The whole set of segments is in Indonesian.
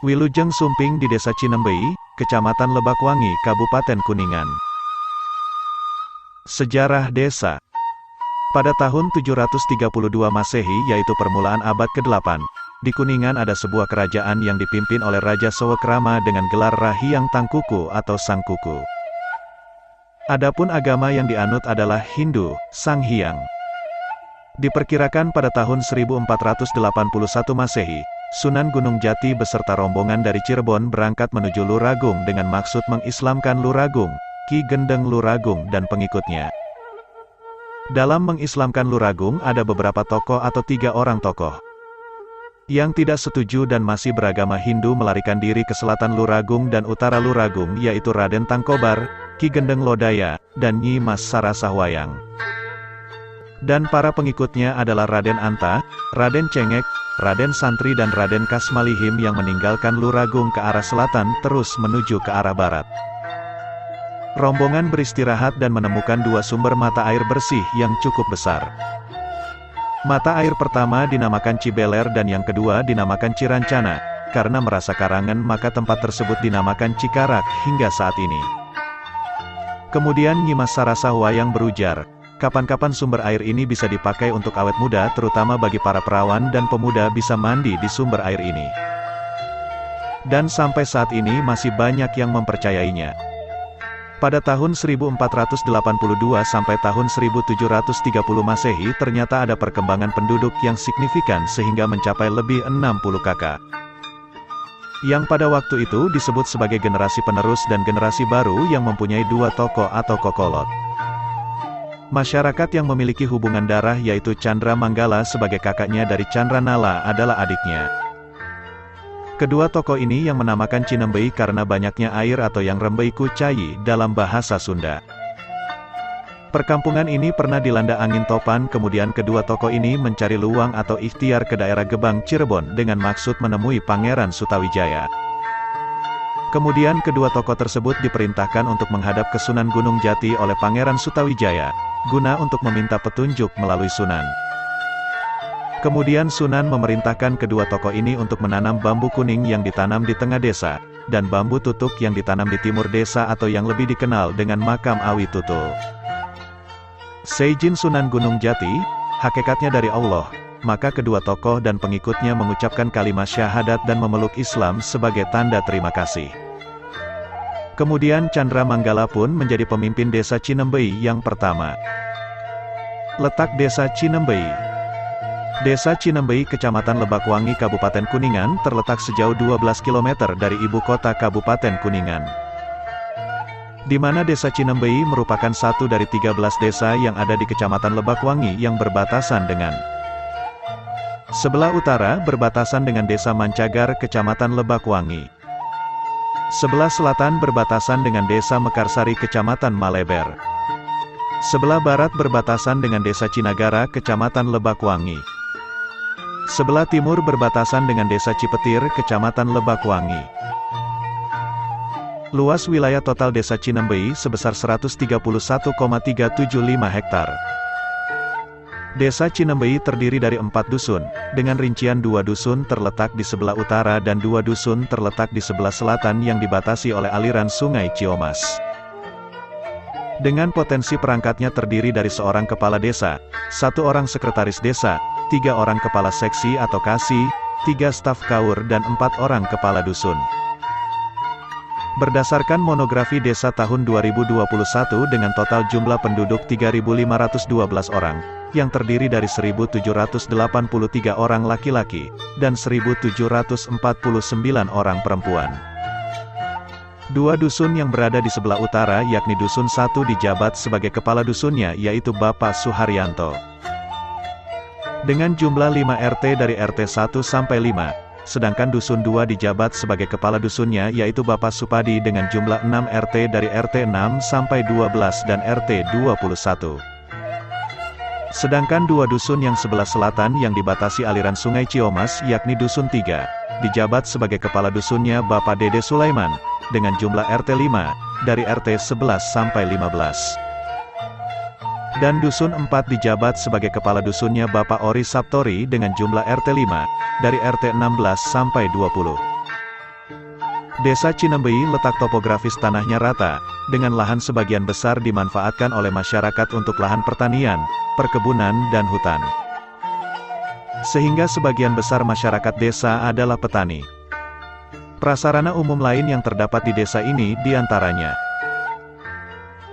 Wilujeng Sumping di Desa Cinembei, Kecamatan Lebakwangi, Kabupaten Kuningan. Sejarah desa. Pada tahun 732 Masehi yaitu permulaan abad ke-8, di Kuningan ada sebuah kerajaan yang dipimpin oleh Raja Sowekrama dengan gelar Rahyang Tangkuku atau Sang Kuku. Adapun agama yang dianut adalah Hindu, Sang Hyang. Diperkirakan pada tahun 1481 Masehi, Sunan Gunung Jati beserta rombongan dari Cirebon berangkat menuju Luragung dengan maksud mengislamkan Luragung, Ki Gendeng Luragung dan pengikutnya. Dalam mengislamkan Luragung ada beberapa tokoh atau 3 orang tokoh yang tidak setuju dan masih beragama Hindu melarikan diri ke selatan Luragung dan utara Luragung yaitu Raden Tangkobar, Ki Gendeng Lodaya, dan Nyi Mas Sarasahwayang. Dan para pengikutnya adalah Raden Anta, Raden Cengek, Raden Santri dan Raden Kasmalihim yang meninggalkan Luragung ke arah selatan terus menuju ke arah barat. Rombongan beristirahat dan menemukan 2 sumber mata air bersih yang cukup besar. Mata air pertama dinamakan Cibeler dan yang kedua dinamakan Cirancana. Karena merasa karangan maka tempat tersebut dinamakan Cikarak hingga saat ini. Kemudian Nyi Mas Sarasahwayang berujar, kapan-kapan sumber air ini bisa dipakai untuk awet muda terutama bagi para perawan dan pemuda bisa mandi di sumber air ini. Dan sampai saat ini masih banyak yang mempercayainya. Pada tahun 1482 sampai tahun 1730 Masehi ternyata ada perkembangan penduduk yang signifikan sehingga mencapai lebih 60 kakak. Yang pada waktu itu disebut sebagai generasi penerus dan generasi baru yang mempunyai 2 tokoh atau kokolot. Masyarakat yang memiliki hubungan darah yaitu Chandra Manggala sebagai kakaknya dari Chandra Nala adalah adiknya. Kedua tokoh ini yang menamakan Cinembei karena banyaknya air atau yang Rembei Kucayi dalam bahasa Sunda. Perkampungan ini pernah dilanda angin topan kemudian kedua tokoh ini mencari luang atau ikhtiar ke daerah Gebang Cirebon dengan maksud menemui Pangeran Sutawijaya. Kemudian kedua tokoh tersebut diperintahkan untuk menghadap ke Sunan Gunung Jati oleh Pangeran Sutawijaya, guna untuk meminta petunjuk melalui Sunan. Kemudian Sunan memerintahkan kedua tokoh ini untuk menanam bambu kuning yang ditanam di tengah desa, dan bambu tutuk yang ditanam di timur desa atau yang lebih dikenal dengan makam Awi Tutul. Seijin Sunan Gunung Jati, hakikatnya dari Allah, maka kedua tokoh dan pengikutnya mengucapkan kalimat syahadat dan memeluk Islam sebagai tanda terima kasih. Kemudian Chandra Manggala pun menjadi pemimpin desa Cinembei yang pertama. Letak desa Cinembei. Desa Cinembei, Kecamatan Lebakwangi, Kabupaten Kuningan, terletak sejauh 12 km dari ibu kota Kabupaten Kuningan. Di mana desa Cinembei merupakan satu dari 13 desa yang ada di Kecamatan Lebakwangi yang berbatasan dengan sebelah utara berbatasan dengan desa Mancagar, Kecamatan Lebakwangi. Sebelah selatan berbatasan dengan desa Mekarsari, Kecamatan Maleber. Sebelah barat berbatasan dengan desa Cinagara, Kecamatan Lebakwangi. Sebelah timur berbatasan dengan desa Cipetir, Kecamatan Lebakwangi. Luas wilayah total desa Cinembei sebesar 131,375 hektar. Desa Cinembei terdiri dari 4 dusun, dengan rincian 2 dusun terletak di sebelah utara dan 2 dusun terletak di sebelah selatan yang dibatasi oleh aliran Sungai Ciomas. Dengan potensi perangkatnya terdiri dari seorang kepala desa, 1 orang sekretaris desa, 3 orang kepala seksi atau kasi, 3 staf kaur dan 4 orang kepala dusun. Berdasarkan monografi desa tahun 2021 dengan total jumlah penduduk 3.512 orang, yang terdiri dari 1.783 orang laki-laki, dan 1.749 orang perempuan. 2 dusun yang berada di sebelah utara yakni Dusun 1 dijabat sebagai kepala dusunnya yaitu Bapak Suharyanto. Dengan jumlah 5 RT dari RT 1 sampai 5, sedangkan Dusun 2 dijabat sebagai kepala dusunnya yaitu Bapak Supadi dengan jumlah 6 RT dari RT 6 sampai 12 dan RT 21. Sedangkan 2 dusun yang sebelah selatan yang dibatasi aliran Sungai Ciomas yakni Dusun 3, dijabat sebagai kepala dusunnya Bapak Dede Sulaiman, dengan jumlah RT 5, dari RT 11 sampai 15. Dan Dusun 4 dijabat sebagai kepala dusunnya Bapak Ori Saptori dengan jumlah RT 5, dari RT 16 sampai 20. Desa Cinembei letak topografis tanahnya rata, dengan lahan sebagian besar dimanfaatkan oleh masyarakat untuk lahan pertanian, perkebunan dan hutan. Sehingga sebagian besar masyarakat desa adalah petani. Prasarana umum lain yang terdapat di desa ini diantaranya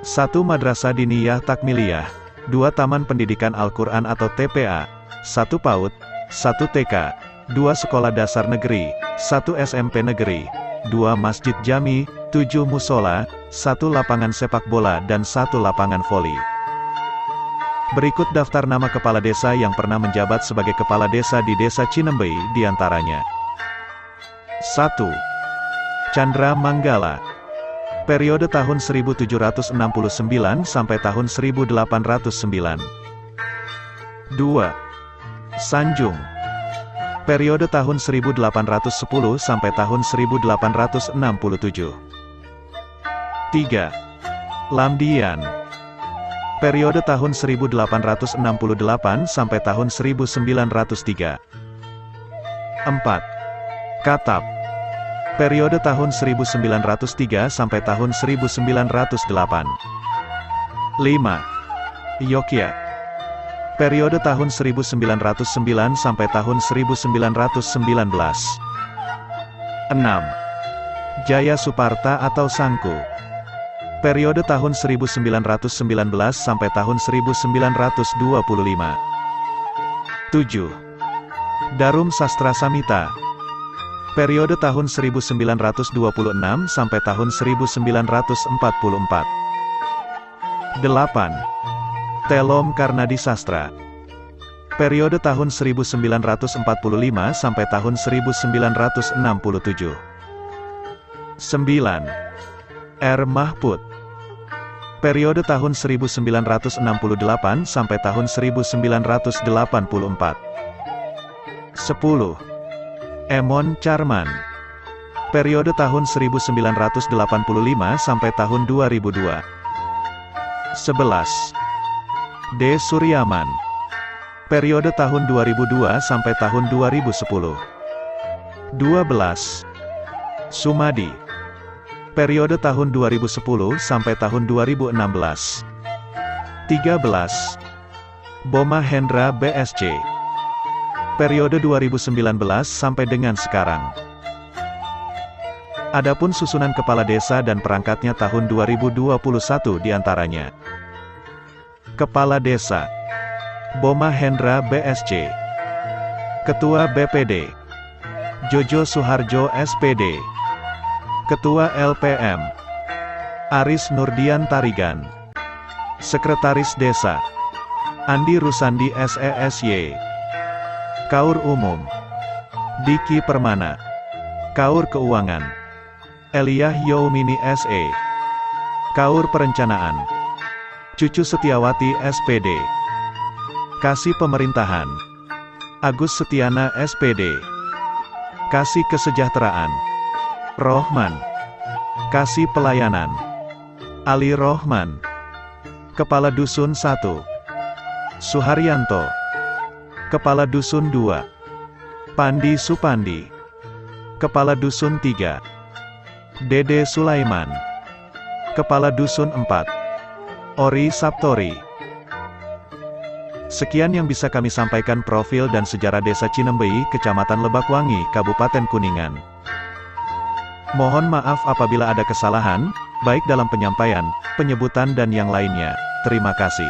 1. Madrasah Diniyah Takmiliyah, 2. Taman Pendidikan Al-Quran atau TPA, 1 PAUD, 1 TK, 2 Sekolah Dasar Negeri, 1 SMP Negeri, 2 Masjid Jami, 7 musola, 1 lapangan sepak bola dan 1 lapangan voli. Berikut daftar nama kepala desa yang pernah menjabat sebagai kepala desa di Desa Cinembei diantaranya. 1. Chandra Manggala. Periode tahun 1769 sampai tahun 1809. 2. Sanjung. Periode tahun 1810 sampai tahun 1867. 3. Lamdian. Periode tahun 1868 sampai tahun 1903. 4. Katap. Periode tahun 1903 sampai tahun 1908. 5. Yogya. Periode tahun 1909 sampai tahun 1919. 6. Jaya Suparta atau Sangku. Periode tahun 1919 sampai tahun 1925. 7. Darum Sastra Samita. Periode tahun 1926 sampai tahun 1944. 8. Telom Karnadi Sastra. Periode tahun 1945 sampai tahun 1967. 9. R. Mahpud. Periode tahun 1968 sampai tahun 1984. 10. Emon Charman. Periode tahun 1985 sampai tahun 2002. 11. D. Suryaman. Periode tahun 2002 sampai tahun 2010. 12. Sumadi. Periode tahun 2010 sampai tahun 2016. 13. Boma Hendra BSC. Periode 2019 sampai dengan sekarang. Adapun susunan kepala desa dan perangkatnya tahun 2021 diantaranya. Kepala Desa Boma Hendra BSC. Ketua BPD Jojo Suharjo SPD. Ketua LPM Aris Nurdian Tarigan. Sekretaris Desa Andi Rusandi SESY. Kaur Umum Diki Permana. Kaur Keuangan Eliah Youmini SE. Kaur Perencanaan Cucu Setiawati SPD. Kasih Pemerintahan Agus Setiana SPD. Kasih Kesejahteraan Rohman. Kasih Pelayanan Ali Rohman. Kepala Dusun 1 Suharyanto. Kepala Dusun 2 Pandi Supandi. Kepala Dusun 3 Dede Sulaiman. Kepala Dusun 4 Ori Saptori. Sekian yang bisa kami sampaikan profil dan sejarah Desa Cinembei, Kecamatan Lebakwangi, Kabupaten Kuningan. Mohon maaf apabila ada kesalahan, baik dalam penyampaian, penyebutan dan yang lainnya. Terima kasih.